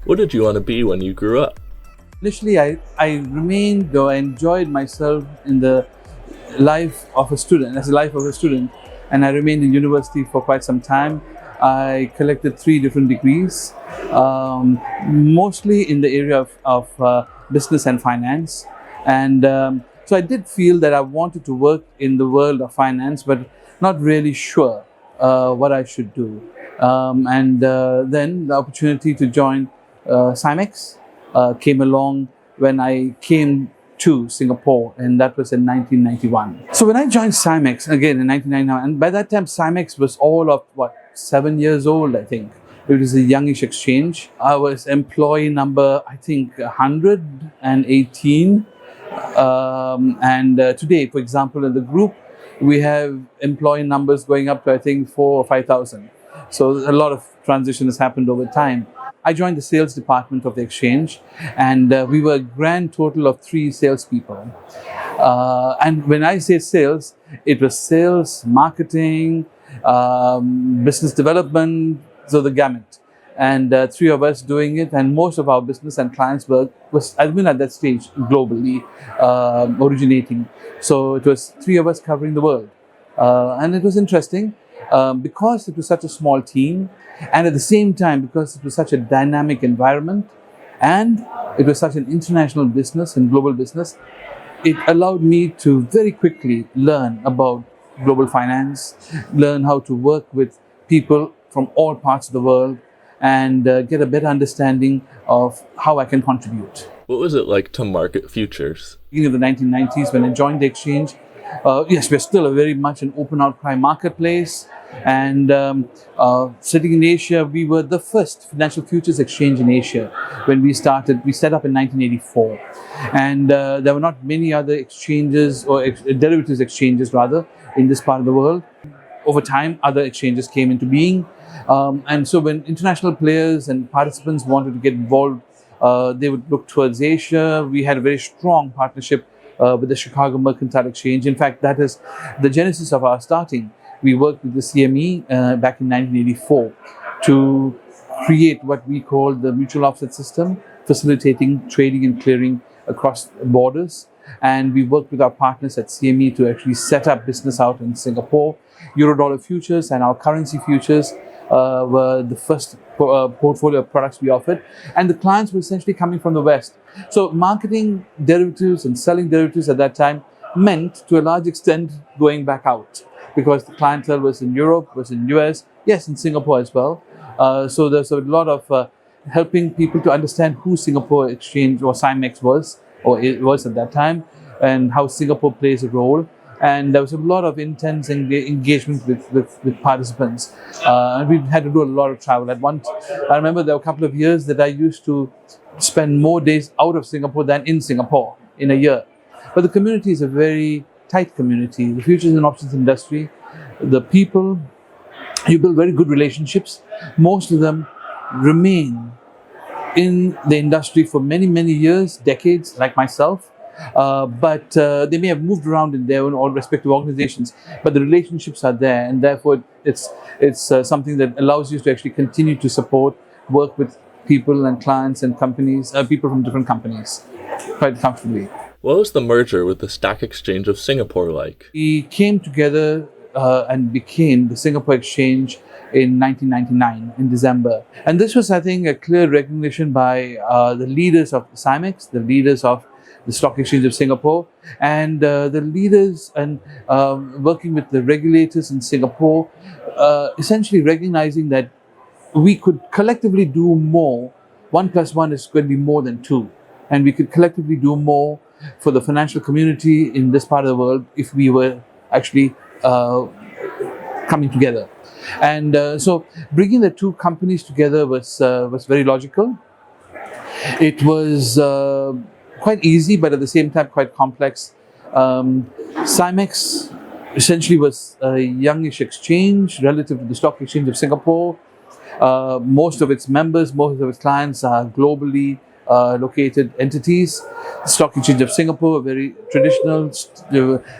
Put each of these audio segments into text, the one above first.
What did you want to be when you grew up? Initially, I remained or enjoyed myself in the life of a student, as a life of a student, and I remained in university for quite some time. I collected 3 different degrees, mostly in the area of business and finance. And so I did feel that I wanted to work in the world of finance, but not really sure what I should do. Then the opportunity to join Cymex came along when I came to Singapore, and that was in 1991. So when I joined Cymex again in 1999, and by that time Cymex was all of 7 years old, I think. It was a youngish exchange. I was employee number, I think, 118. Today, for example, in the group, we have employee numbers going up to, I think, 4,000 or 5,000. So a lot of transition has happened over time. I joined the sales department of the exchange, and we were a grand total of 3 salespeople. And when I say sales, it was sales, marketing, business development, so the gamut. And 3 of us doing it, and most of our business and clients work was admin at that stage globally originating. So it was 3 of us covering the world, and it was interesting because it was such a small team, and at the same time because it was such a dynamic environment, and it was such an international business and global business. It allowed me to very quickly learn about global finance, learn how to work with people from all parts of the world, and get a better understanding of how I can contribute. What was it like to market futures? Beginning of the 1990s, when I joined the exchange, yes, we're still a very much an open outcry marketplace. And sitting in Asia, we were the first financial futures exchange in Asia. When we started, we set up in 1984. And there were not many other exchanges, or derivatives exchanges rather, in this part of the world. Over time, other exchanges came into being. And so when international players and participants wanted to get involved, they would look towards Asia. We had a very strong partnership with the Chicago Mercantile Exchange. In fact, that is the genesis of our starting. We worked with the CME back in 1984 to create what we call the mutual offset system, facilitating trading and clearing across borders. And we worked with our partners at CME to actually set up business out in Singapore. Euro-dollar futures and our currency futures were the first portfolio of products we offered. And the clients were essentially coming from the West. So marketing derivatives and selling derivatives at that time meant, to a large extent, going back out, because the clientele was in Europe, was in US, yes, in Singapore as well. So there's a lot of helping people to understand who Singapore Exchange or Cymex was, or it was at that time, and how Singapore plays a role. And there was a lot of intense engagement with participants. And we had to do a lot of travel. I remember there were a couple of years that I used to spend more days out of Singapore than in Singapore in a year. But the community is a very tight community. The futures and options industry, the people, you build very good relationships. Most of them remain in the industry for many, many years, decades, like myself. But they may have moved around in their own all respective organizations, but the relationships are there, and therefore it's something that allows you to actually continue to support, work with people and clients and companies, people from different companies, quite comfortably. What was the merger with the Stock Exchange of Singapore like? We came together and became the Singapore Exchange in 1999, in December. And this was, I think, a clear recognition by the leaders of Cymex, the leaders of the Stock Exchange of Singapore, and the leaders and working with the regulators in Singapore, essentially recognizing that we could collectively do more. 1 + 1 is going to be more than 2. And we could collectively do more for the financial community in this part of the world if we were actually coming together. And so bringing the 2 companies together was very logical. It was quite easy, but at the same time quite complex. Cymex essentially was a youngish exchange relative to the Stock Exchange of Singapore. Most of its members, most of its clients are globally located entities. The Stock Exchange of Singapore, a very traditional,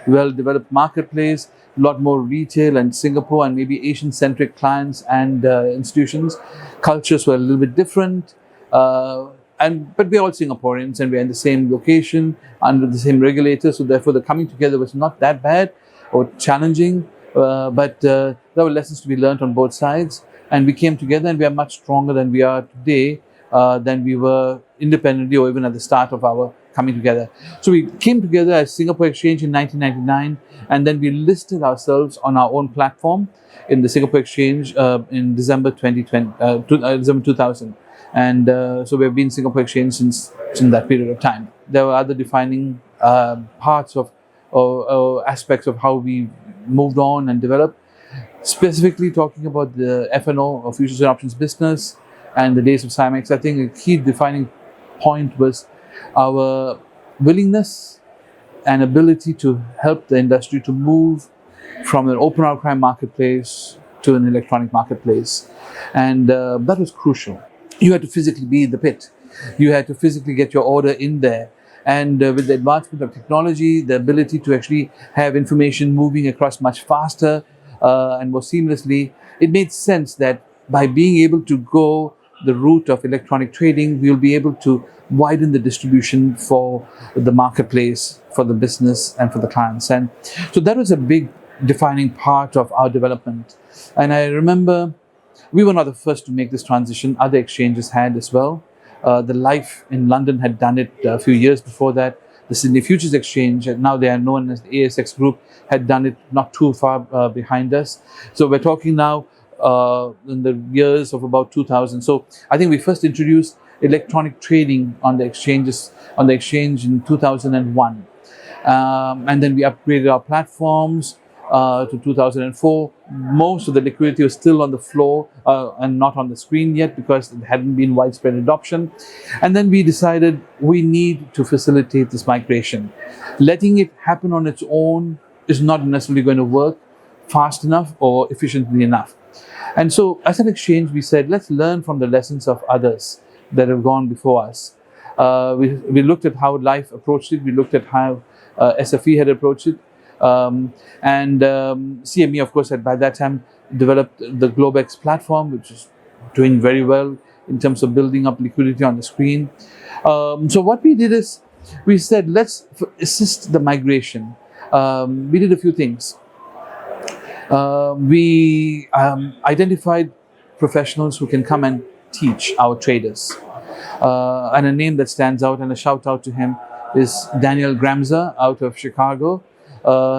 well-developed marketplace, a lot more retail and Singapore and maybe Asian-centric clients and institutions. Cultures were a little bit different. But we're all Singaporeans and we're in the same location under the same regulator, so therefore the coming together was not that bad or challenging. But there were lessons to be learned on both sides, and we came together, and we are much stronger than we are today than we were independently or even at the start of our coming together. So we came together as Singapore Exchange in 1999, and then we listed ourselves on our own platform in the Singapore Exchange in December 2000. And so we've been Singapore Exchange since that period of time. There were other defining parts of or aspects of how we moved on and developed. Specifically talking about the F&O or futures and options business and the days of Cymex, I think a key defining point was our willingness and ability to help the industry to move from an open outcry marketplace to an electronic marketplace. And that was crucial. You had to physically be in the pit. You had to physically get your order in there. And with the advancement of technology, the ability to actually have information moving across much faster and more seamlessly, it made sense that by being able to go the route of electronic trading, we'll be able to widen the distribution for the marketplace, for the business, and for the clients. And so that was a big defining part of our development. And I remember we were not the first to make this transition. Other exchanges had as well. The Life in London had done it a few years before that. The Sydney Futures Exchange, and now they are known as the ASX Group, had done it not too far behind us. So we're talking now in the years of about 2000. So I think we first introduced electronic trading on the exchange in 2001. And then we upgraded our platforms to 2004. Most of the liquidity was still on the floor and not on the screen yet because it hadn't been widespread adoption. And then we decided we need to facilitate this migration. Letting it happen on its own is not necessarily going to work fast enough or efficiently enough. And so as an exchange, we said, let's learn from the lessons of others that have gone before us. We looked at how Life approached it. We looked at how SFE had approached it. And CME, of course, had by that time developed the Globex platform, which is doing very well in terms of building up liquidity on the screen. So what we did is we said, let's assist the migration. We did a few things. We identified professionals who can come and teach our traders. And a name that stands out, and a shout out to him, is Daniel Gramza out of Chicago.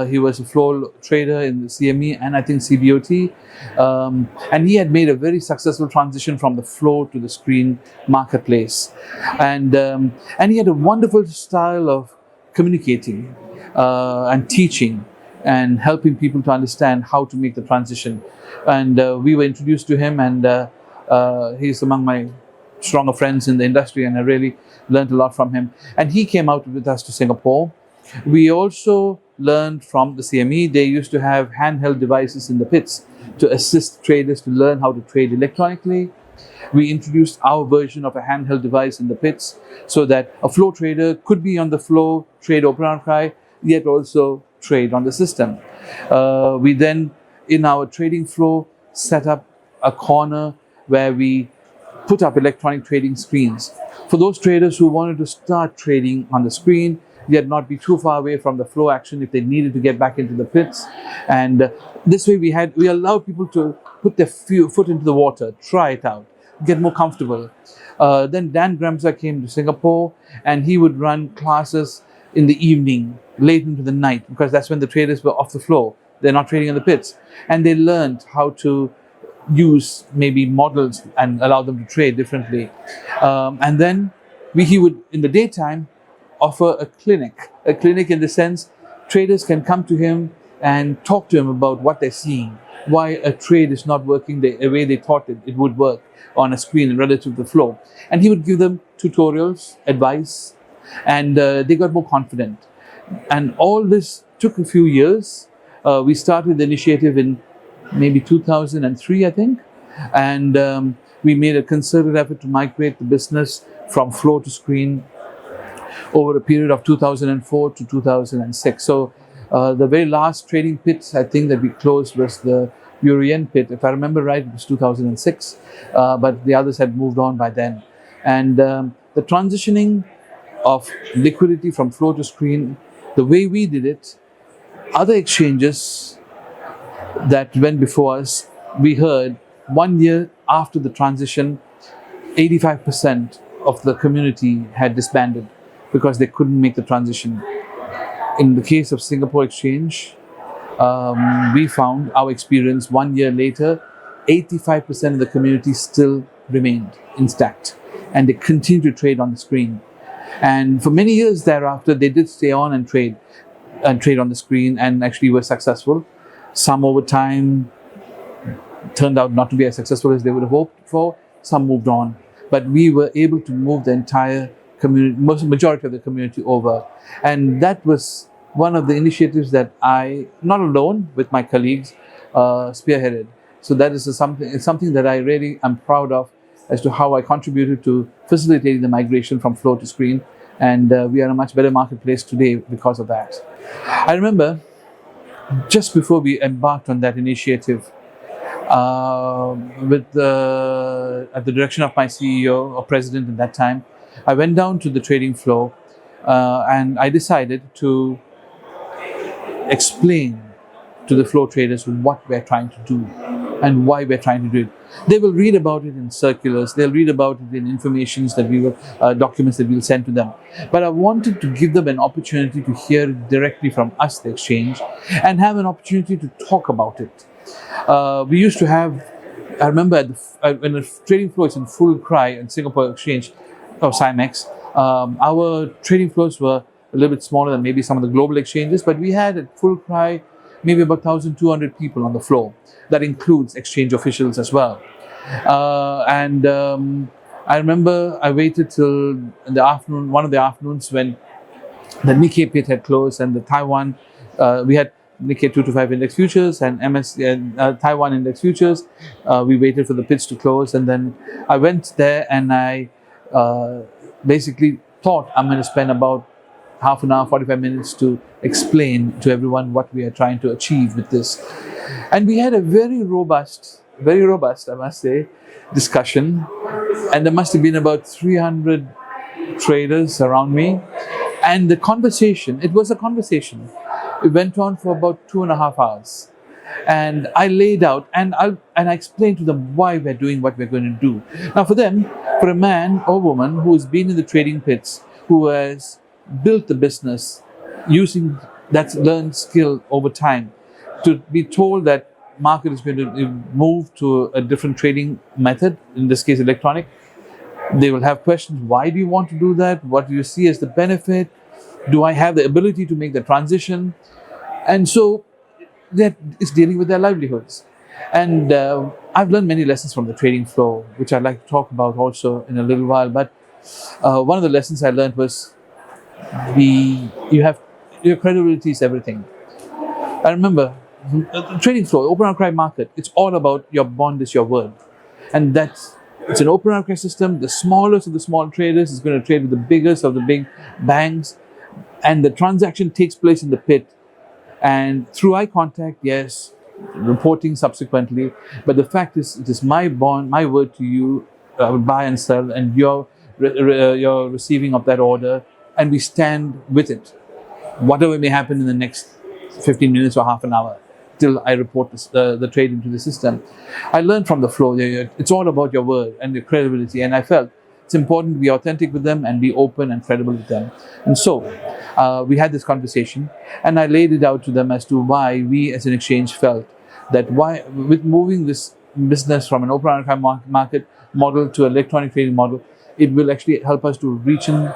He was a floor trader in the CME and I think CBOT. And he had made a very successful transition from the floor to the screen marketplace. And he had a wonderful style of communicating and teaching and helping people to understand how to make the transition. And we were introduced to him, and he's among my stronger friends in the industry, and I really learned a lot from him. And he came out with us to Singapore. We also learned from the CME. They used to have handheld devices in the pits to assist traders to learn how to trade electronically. We introduced our version of a handheld device in the pits so that a flow trader could be on the flow, trade open outcry, yet also trade on the system. We then, in our trading flow, set up a corner where we put up electronic trading screens for those traders who wanted to start trading on the screen, yet not be too far away from the flow action if they needed to get back into the pits. And this way we allowed people to put their foot into the water, try it out, get more comfortable. Then Dan Gramza came to Singapore, and he would run classes in the evening, late into the night, because that's when the traders were off the floor. They're not trading in the pits. And they learned how to use maybe models and allow them to trade differently. And then he would, in the daytime, offer a clinic in the sense traders can come to him and talk to him about what they're seeing, why a trade is not working the way they thought it would work on a screen relative to the flow. And he would give them tutorials, advice, and they got more confident. And all this took a few years. We started the initiative in maybe 2003, I think. And we made a concerted effort to migrate the business from flow to screen over a period of 2004 to 2006. So the very last trading pit, I think, that we closed was the Burien pit. If I remember right, it was 2006, but the others had moved on by then. And the transitioning of liquidity from flow to screen, the way we did it, other exchanges that went before us, we heard 1 year after the transition, 85% of the community had disbanded because they couldn't make the transition. In the case of Singapore Exchange, we found our experience 1 year later, 85% of the community still remained intact and they continued to trade on the screen. And for many years thereafter, they did stay on and trade on the screen and actually were successful. Some over time turned out not to be as successful as they would have hoped for. Some moved on. But we were able to move the entire community, majority of the community over. And that was one of the initiatives that I, not alone, with my colleagues, spearheaded. So that is something that I really am proud of as to how I contributed to facilitating the migration from flow to screen. And we are in a much better marketplace today because of that. I remember just before we embarked on that initiative, at the direction of my CEO or president at that time, I went down to the trading floor and I decided to explain to the floor traders what we're trying to do and why we're trying to do it. They will read about it in circulars, they'll read about it in informations that we will, documents that we'll send to them. But I wanted to give them an opportunity to hear it directly from us, the exchange, and have an opportunity to talk about it. We used to have, I remember when the trading floor is in full cry in Singapore Exchange or SIMEX, our trading floors were a little bit smaller than maybe some of the global exchanges, but we had at full cry maybe about 1,200 people on the floor. That includes exchange officials as well. I remember I waited till the afternoon, one of the afternoons when the Nikkei pit had closed and the Taiwan, we had Nikkei 225 index futures and Taiwan index futures. We waited for the pits to close and then I went there and I basically thought I'm going to spend about half an hour, 45 minutes to explain to everyone what we are trying to achieve with this. And we had a very robust, I must say, discussion. And there must have been about 300 traders around me. And the conversation, it was a conversation. It went on for about 2.5 hours. And I laid out and I explained to them why we're doing what we're going to do. Now for them, for a man or woman who has been in the trading pits, who has built the business using that learned skill over time, to be told that market is going to move to a different trading method, in this case electronic, they will have questions. Why do you want to do that? What do you see as the benefit? Do I have the ability to make the transition? And so that is dealing with their livelihoods. And I've learned many lessons from the trading floor, which I'd like to talk about also in a little while. But one of the lessons I learned was your credibility is everything. I remember the trading floor, open outcry market, it's all about your bond is your word. And it's an open outcry system. The smallest of the small traders is going to trade with the biggest of the big banks. And the transaction takes place in the pit. And through eye contact, yes, reporting subsequently. But the fact is, it is my bond, my word to you, I will buy and sell, and your receiving of that order. And we stand with it. Whatever may happen in the next 15 minutes or half an hour, till I report the trade into the system. I learned from the flow. It's all about your word and your credibility. And I felt it's important to be authentic with them and be open and credible with them. And so we had this conversation and I laid it out to them as to why we as an exchange felt that with moving this business from an open market model to an electronic trading model, it will actually help us to reach in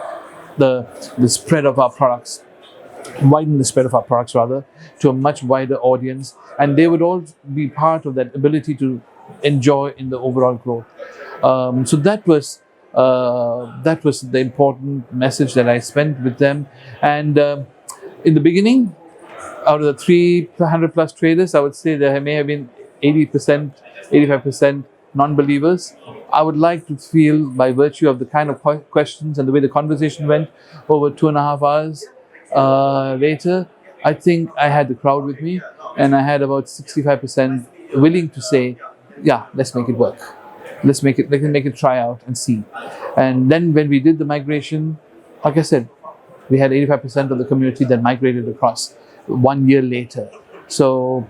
the spread of our products, widen the spread of our products rather, to a much wider audience, and they would all be part of that ability to enjoy in the overall growth. So that was the important message that I spent with them. And in the beginning, out of the 300 plus traders, I would say there may have been 80%, 85% non-believers. I would like to feel, by virtue of the kind of questions and the way the conversation went over 2.5 hours later, I think I had the crowd with me, and I had about 65% willing to say, yeah, let's make it work. Let me make it try out and see. And then when we did the migration, like I said, we had 85% of the community that migrated across 1 year later. So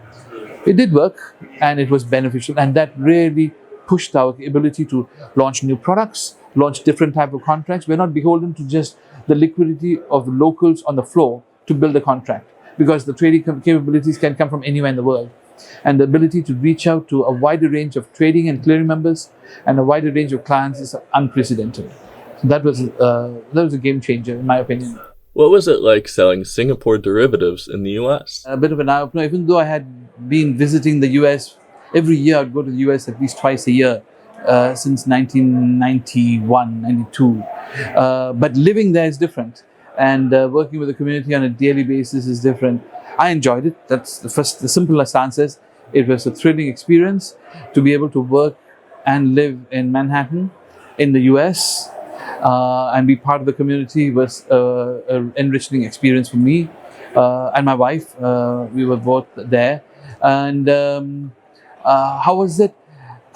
it did work and it was beneficial, and that really pushed our ability to launch new products, launch different type of contracts. We're not beholden to just the liquidity of the locals on the floor to build a contract, because the trading capabilities can come from anywhere in the world. And the ability to reach out to a wider range of trading and clearing members and a wider range of clients is unprecedented. So that was a game changer, in my opinion. What was it like selling Singapore derivatives in the US? A bit of an eye-opener. Even though I had been visiting the US every year, I'd go to the US at least twice a year since 1991, 92. But living there is different, and working with the community on a daily basis is different. I enjoyed it. That's the simplest answers. It was a thrilling experience to be able to work and live in Manhattan, in the US, and be part of the community was an enriching experience for me and my wife. We were both there. And how was it?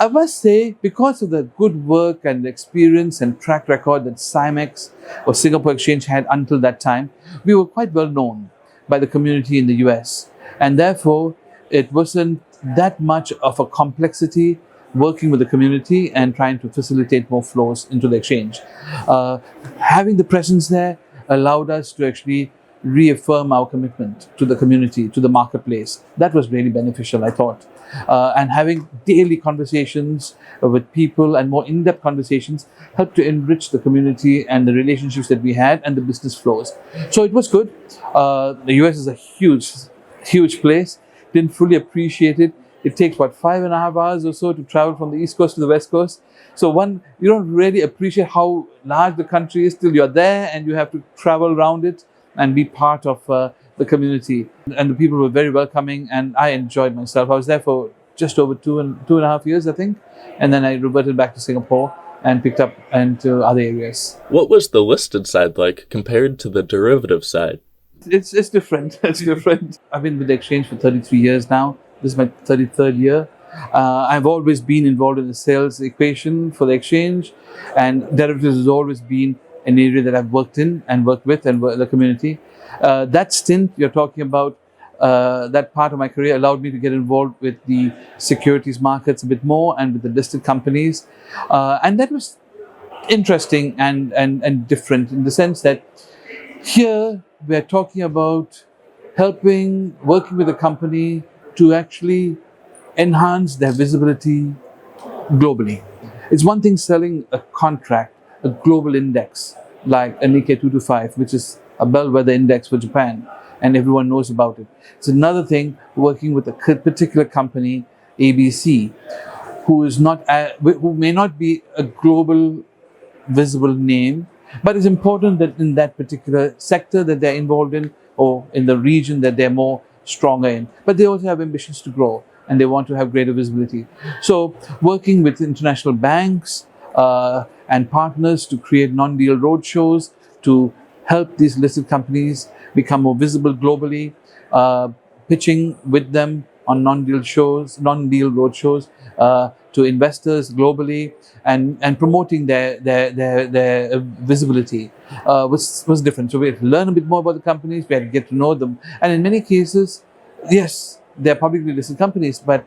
I must say, because of the good work and experience and track record that SIMEX or Singapore Exchange had until that time, we were quite well known by the community in the US. And therefore, it wasn't that much of a complexity working with the community and trying to facilitate more flows into the exchange. Having the presence there allowed us to actually reaffirm our commitment to the community, to the marketplace. That was really beneficial, I thought. And having daily conversations with people and more in-depth conversations helped to enrich the community and the relationships that we had and the business flows. So it was good. The US is a huge place. Didn't fully appreciate it. It takes about 5.5 hours or so to travel from the East Coast to the West Coast. So you don't really appreciate how large the country is till you're there and you have to travel around it and be part of the community. And the people were very welcoming, and I enjoyed myself. I was there for just over two and a half years, I think. And then I reverted back to Singapore and picked up into other areas. What was the listed side like compared to the derivative side? It's different. It's different. I've been with the exchange for 33 years now. This is my 33rd year. I've always been involved in the sales equation for the exchange, and derivatives has always been an area that I've worked in and worked with and the community. That stint you're talking about, that part of my career allowed me to get involved with the securities markets a bit more and with the listed companies. And that was interesting and different in the sense that here we're talking about working with a company to actually enhance their visibility globally. It's one thing selling a contract, a global index like a Nikkei 225, which is a bellwether index for Japan, and everyone knows about it. It's another thing working with a particular company, ABC, who may not be a global visible name, but it's important that in that particular sector that they're involved in, or in the region that they're more stronger in. But they also have ambitions to grow and they want to have greater visibility. So working with international banks and partners to create non-deal roadshows to help these listed companies become more visible globally, pitching with them on non-deal roadshows to investors globally, and promoting their visibility was different. So we had to learn a bit more about the companies, we had to get to know them. And in many cases, yes, they're publicly listed companies, but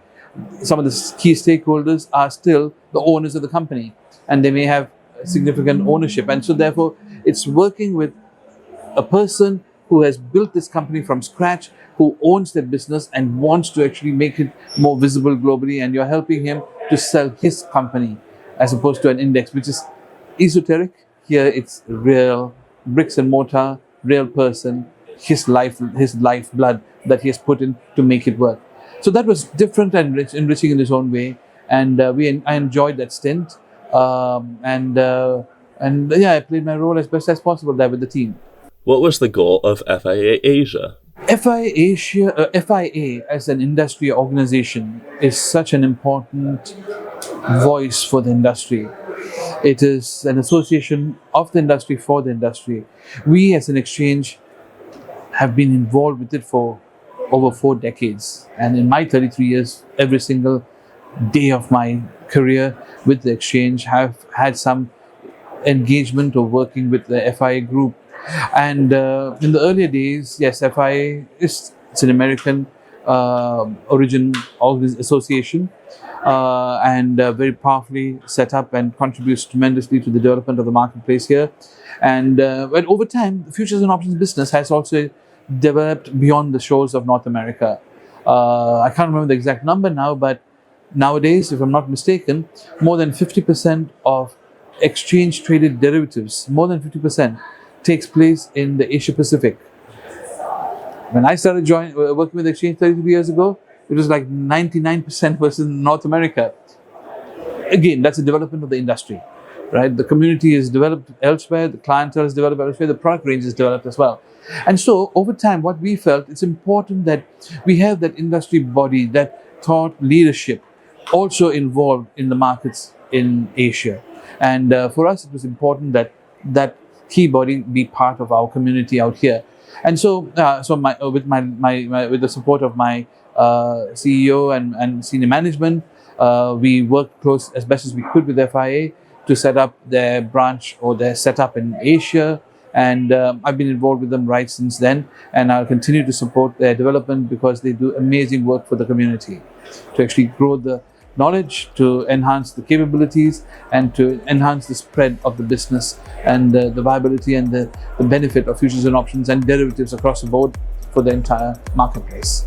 some of the key stakeholders are still the owners of the company, and they may have significant ownership. And so therefore, it's working with a person who has built this company from scratch, who owns that business and wants to actually make it more visible globally, and you're helping him to sell his company as opposed to an index, which is esoteric. Here it's real, bricks and mortar, real person, his lifeblood that he has put in to make it work. So that was different and enriching in its own way, and I enjoyed that stint. I played my role as best as possible there with the team. What was the goal of FIA Asia? FIA as an industry organization is such an important voice for the industry. It is an association of the industry for the industry. We as an exchange have been involved with it for over 4 decades. And in my 33 years, every single day of my career with the exchange, have had some engagement or working with the FIA group. And in the earlier days, yes, FIA it's an American origin association, and very powerfully set up and contributes tremendously to the development of the marketplace here. And but over time, the futures and options business has also developed beyond the shores of North America. I can't remember the exact number now, but nowadays, if I'm not mistaken, more than 50% of exchange traded derivatives, more than 50%, takes place in the Asia Pacific. When I started working with the exchange 33 years ago, it was like 99% was in North America. Again, that's a development of the industry, right? The community is developed elsewhere, the clientele is developed elsewhere, the product range is developed as well. And so over time, what we felt, it's important that we have that industry body, that thought leadership also involved in the markets in Asia. And for us, it was important that that key body be part of our community out here. And so, with with the support of my CEO and senior management, we worked close as best as we could with FIA to set up their branch or their setup in Asia. And I've been involved with them right since then, and I'll continue to support their development because they do amazing work for the community to actually grow the knowledge, to enhance the capabilities, and to enhance the spread of the business and the viability and the benefit of futures and options and derivatives across the board for the entire marketplace.